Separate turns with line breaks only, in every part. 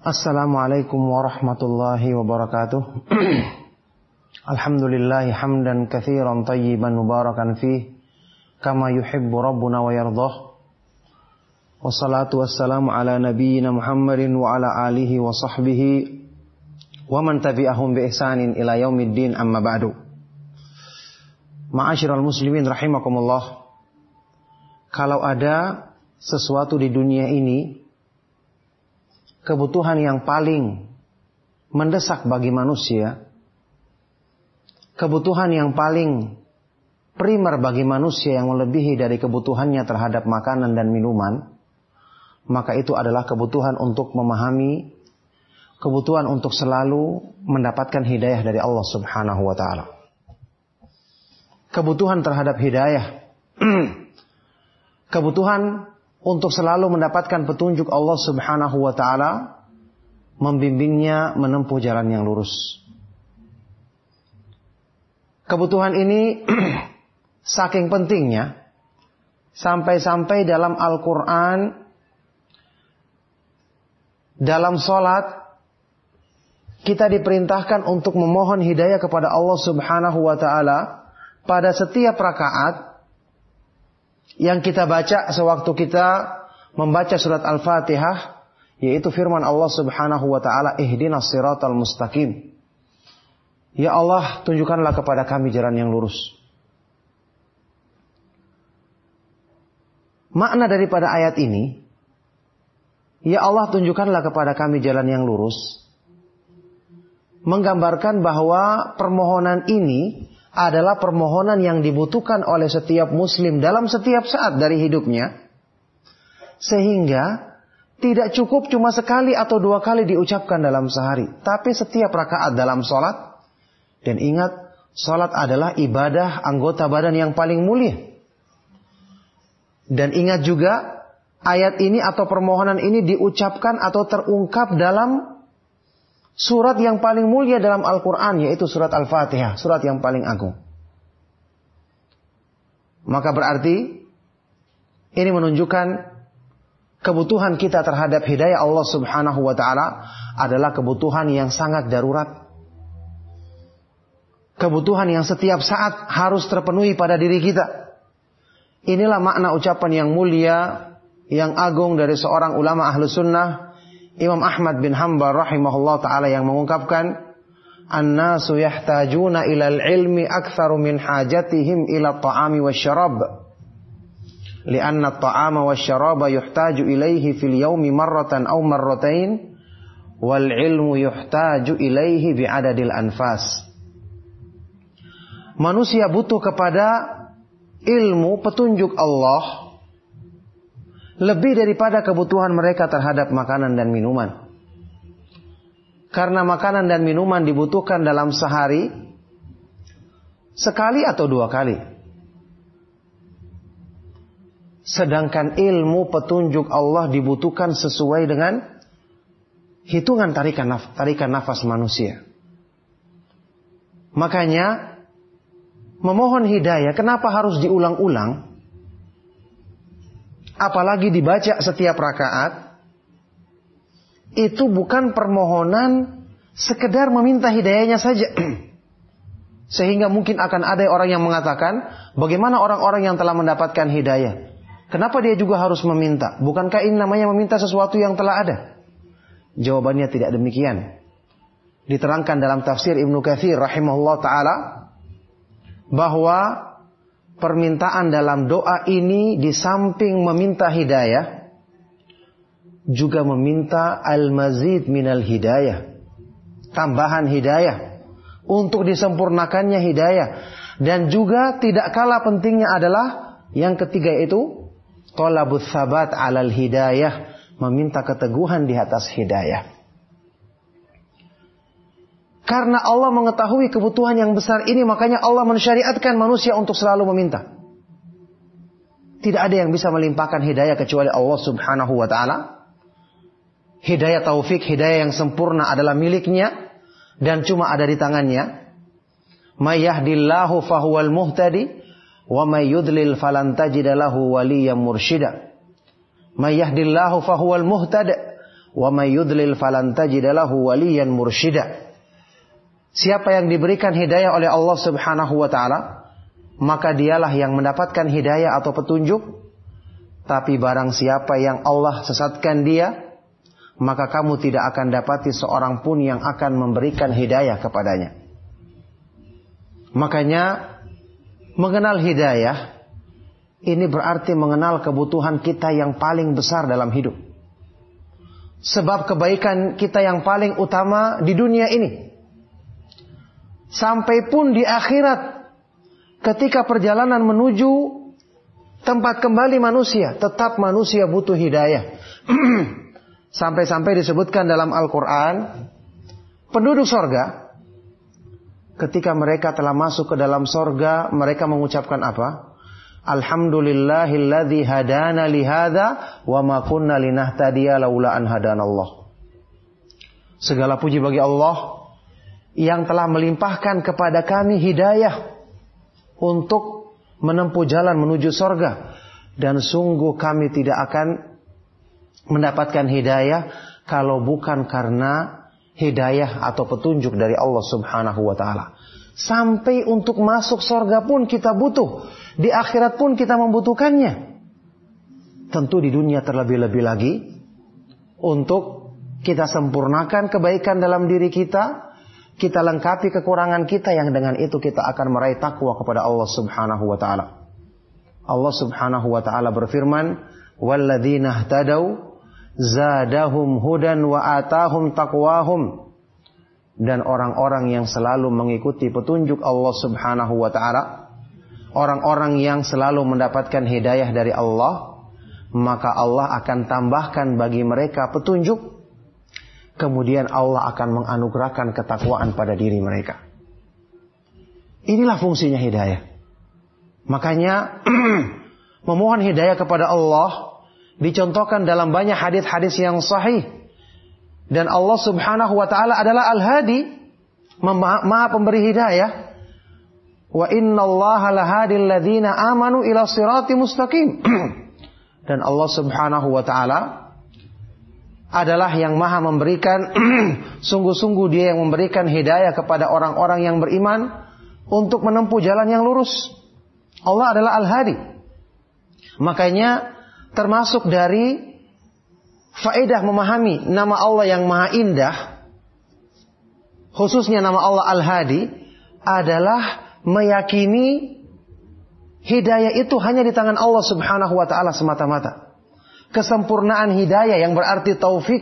Assalamualaikum warahmatullahi wabarakatuh. Alhamdulillahi hamdan katsiran tayyiban mubarakan fih kama yuhibbu rabbuna wa yardah. Wassalatu wassalamu ala nabiyyina Muhammadin wa ala alihi wa sahbihi wa man tabi'ahum bi ihsanin ila yaumiddin, amma ba'du. Ma'asyiral muslimin rahimakumullah. Kalau ada sesuatu di dunia ini, kebutuhan yang paling mendesak bagi manusia, kebutuhan yang paling primer bagi manusia yang melebihi dari kebutuhannya terhadap makanan dan minuman, maka itu adalah kebutuhan untuk memahami, kebutuhan untuk selalu mendapatkan hidayah dari Allah Subhanahu wa ta'ala. Kebutuhan terhadap hidayah, kebutuhan untuk selalu mendapatkan petunjuk Allah Subhanahu wa ta'ala, membimbingnya menempuh jalan yang lurus. Kebutuhan ini saking pentingnya, sampai-sampai dalam Al-Quran, dalam sholat, kita diperintahkan untuk memohon hidayah kepada Allah Subhanahu wa ta'ala pada setiap rakaat yang kita baca sewaktu kita membaca surat Al-Fatihah, yaitu firman Allah Subhanahu wa ta'ala, ihdinas siratal mustaqim. Ya Allah, tunjukkanlah kepada kami jalan yang lurus. Makna daripada ayat ini, ya Allah, tunjukkanlah kepada kami jalan yang lurus, menggambarkan bahwa permohonan ini adalah permohonan yang dibutuhkan oleh setiap muslim dalam setiap saat dari hidupnya. Sehingga tidak cukup cuma sekali atau dua kali diucapkan dalam sehari, tapi setiap rakaat dalam sholat. Dan ingat, sholat adalah ibadah anggota badan yang paling mulia. Dan ingat juga, ayat ini atau permohonan ini diucapkan atau terungkap dalam surat yang paling mulia dalam Al-Quran, yaitu surat Al-Fatihah, surat yang paling agung. Maka berarti ini menunjukkan kebutuhan kita terhadap hidayah Allah Subhanahu wa ta'ala adalah kebutuhan yang sangat darurat. Kebutuhan yang setiap saat harus terpenuhi pada diri kita. Inilah makna ucapan yang mulia, yang agung dari seorang ulama ahlu sunnah, Imam Ahmad bin Hanbal rahimahullah ta'ala, yang mengungkapkan, An-nasu yahtajuna ilal ilmi aktsaru min hajatihim ila ta'ami wasyarab. Lianna ta'ama wasyaraba yuhtaju ilaihi fil yaumi marratan aw marratain, wal ilmu yuhtaju ilaihi bi'adadil anfas. Manusia butuh kepada ilmu, petunjuk Allah, lebih daripada kebutuhan mereka terhadap makanan dan minuman. Karena makanan dan minuman dibutuhkan dalam sehari sekali atau dua kali. Sedangkan ilmu, petunjuk Allah dibutuhkan sesuai dengan hitungan tarikan nafas manusia. Makanya memohon hidayah kenapa harus diulang-ulang? Apalagi dibaca setiap rakaat. Itu bukan permohonan sekedar meminta hidayahnya saja. Sehingga mungkin akan ada orang yang mengatakan, bagaimana orang-orang yang telah mendapatkan hidayah? Kenapa dia juga harus meminta? Bukankah ini namanya meminta sesuatu yang telah ada? Jawabannya tidak demikian. Diterangkan dalam tafsir Ibnu Katsir rahimahullah ta'ala, bahwa permintaan dalam doa ini di samping meminta hidayah, juga meminta al-mazid minal hidayah, tambahan hidayah, untuk disempurnakannya hidayah. Dan juga tidak kalah pentingnya adalah yang ketiga, itu thalabus sabat alal hidayah, meminta keteguhan di atas hidayah. Karena Allah mengetahui kebutuhan yang besar ini, makanya Allah mensyariatkan manusia untuk selalu meminta. Tidak ada yang bisa melimpahkan hidayah kecuali Allah Subhanahu wa ta'ala. Hidayah taufik, hidayah yang sempurna adalah miliknya dan cuma ada di tangannya. May yahdillahu fahuwal muhtadi wa may yudlil falan tajida lahu waliyyan mursyida. May yahdillahu fahuwal muhtadi wa may yudlil falan tajida lahu waliyan mursyida. Siapa yang diberikan hidayah oleh Allah Subhanahu wa taala, maka dialah yang mendapatkan hidayah atau petunjuk. Tapi barang siapa yang Allah sesatkan dia, maka kamu tidak akan dapati seorang pun yang akan memberikan hidayah kepadanya. Makanya mengenal hidayah ini berarti mengenal kebutuhan kita yang paling besar dalam hidup. Sebab kebaikan kita yang paling utama di dunia ini, sampai pun di akhirat, ketika perjalanan menuju tempat kembali manusia, tetap manusia butuh hidayah. Sampai-sampai disebutkan dalam Al-Quran, penduduk sorga, ketika mereka telah masuk ke dalam sorga, mereka mengucapkan apa? Alhamdulillahilladzi hadana lihada, wa ma kunna linahtadiya laula an hadanallah. Segala puji bagi Allah yang telah melimpahkan kepada kami hidayah untuk menempuh jalan menuju sorga. Dan sungguh kami tidak akan mendapatkan hidayah kalau bukan karena hidayah atau petunjuk dari Allah Subhanahu wa taala. Sampai untuk masuk sorga pun kita butuh. Di akhirat pun kita membutuhkannya. Tentu di dunia terlebih-lebih lagi, untuk kita sempurnakan kebaikan dalam diri kita, kita lengkapi kekurangan kita, yang dengan itu kita akan meraih takwa kepada Allah Subhanahu wa taala. Allah Subhanahu wa taala berfirman, "Walladzina ihtadaw zadahum hudan wa atahum taqwahum." Dan orang-orang yang selalu mengikuti petunjuk Allah Subhanahu wa taala, orang-orang yang selalu mendapatkan hidayah dari Allah, maka Allah akan tambahkan bagi mereka petunjuk. Kemudian Allah akan menganugerahkan ketakwaan pada diri mereka. Inilah fungsinya hidayah. Makanya memohon hidayah kepada Allah dicontohkan dalam banyak hadis-hadis yang sahih. Dan Allah Subhanahu wa taala adalah Al-Hadi, Maha pemberi hidayah. Wa innallaha lahadil ladzina amanu ila siratim mustaqim. Dan Allah Subhanahu wa taala adalah yang maha memberikan, sungguh-sungguh dia yang memberikan hidayah kepada orang-orang yang beriman untuk menempuh jalan yang lurus. Allah adalah Al-Hadi. Makanya termasuk dari faedah memahami nama Allah yang maha indah, khususnya nama Allah Al-Hadi, adalah meyakini hidayah itu hanya di tangan Allah Subhanahu wa taala semata-mata. Kesempurnaan hidayah yang berarti taufik,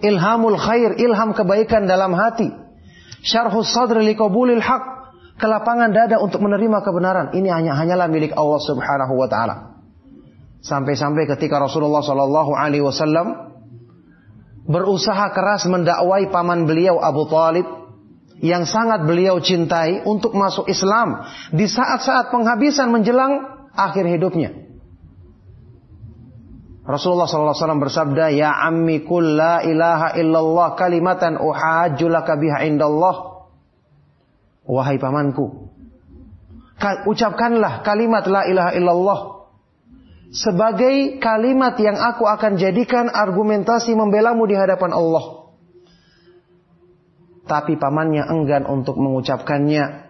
ilhamul khair, ilham kebaikan dalam hati, syarhus sadri liqabulil haq, kelapangan dada untuk menerima kebenaran, ini hanyalah milik Allah Subhanahu wa taala. Sampai-sampai ketika Rasulullah sallallahu alaihi wasallam berusaha keras mendakwai paman beliau Abu Thalib yang sangat beliau cintai untuk masuk Islam di saat-saat penghabisan menjelang akhir hidupnya. Rasulullah SAW bersabda, "Ya ammi qul la ilaha illallah kalimatan uhajju laka biha indallah." Wahai pamanku, ucapkanlah kalimat la ilaha illallah sebagai kalimat yang aku akan jadikan argumentasi membelamu di hadapan Allah. Tapi pamannya enggan untuk mengucapkannya.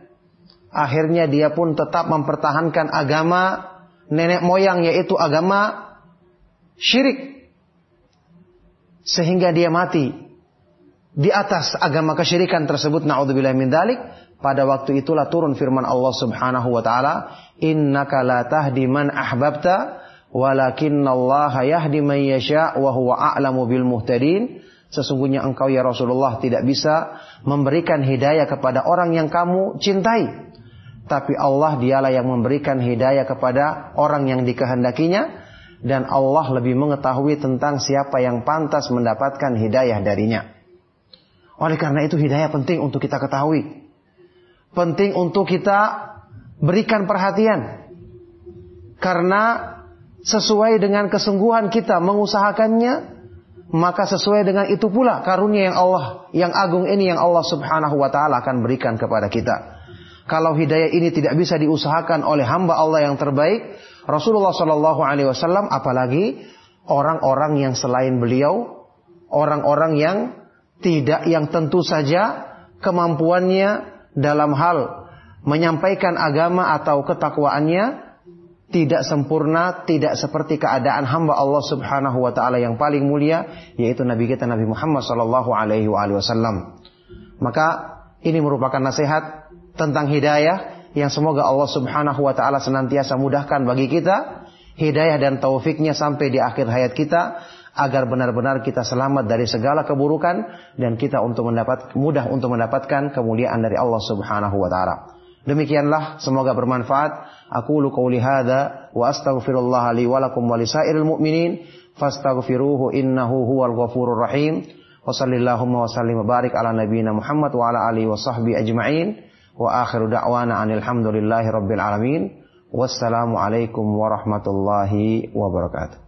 Akhirnya dia pun tetap mempertahankan agama nenek moyang, yaitu agama syirik, sehingga dia mati di atas agama kesyirikan tersebut. Na'udzubillahi min dzalik. Pada waktu itulah turun firman Allah Subhanahu wa taala, "Innaka la tahdi man ahbabta, walakinnallaha yahdi man yasha wa huwa a'lamu bil muhtadin." Sesungguhnya engkau ya Rasulullah tidak bisa memberikan hidayah kepada orang yang kamu cintai, tapi Allah dialah yang memberikan hidayah kepada orang yang dikehendakinya. Dan Allah lebih mengetahui tentang siapa yang pantas mendapatkan hidayah darinya. Oleh karena itu hidayah penting untuk kita ketahui. Penting untuk kita berikan perhatian. Karena sesuai dengan kesungguhan kita mengusahakannya, maka sesuai dengan itu pula karunia yang Allah, yang agung ini yang Allah Subhanahu wa taala akan berikan kepada kita. Kalau hidayah ini tidak bisa diusahakan oleh hamba Allah yang terbaik, Rasulullah SAW, apalagi orang-orang yang selain beliau, orang-orang yang tentu saja kemampuannya dalam hal menyampaikan agama atau ketakwaannya tidak sempurna, tidak seperti keadaan hamba Allah Subhanahu wa taala yang paling mulia, yaitu Nabi kita Nabi Muhammad sallallahu alaihi wasallam. Maka ini merupakan nasihat tentang hidayah yang semoga Allah Subhanahu wa taala senantiasa mudahkan bagi kita hidayah dan taufiknya sampai di akhir hayat kita, agar benar-benar kita selamat dari segala keburukan dan kita mudah untuk mendapatkan kemuliaan dari Allah Subhanahu wa taala. Demikianlah, semoga bermanfaat. Aqulu qouli hadza wa astaghfirullah li wa lakum wa lisairil mu'minin fastaghfiruhu innahu huwal ghafurur rahim. Wa sallallahu wa sallim wa barik ala nabiyyina Muhammad wa ala alihi wa sahbihi ajma'in. Wa akhiru da'wana anil hamdulillahi rabbil alamin. Wassalamu alaikum warahmatullahi wabarakatuh.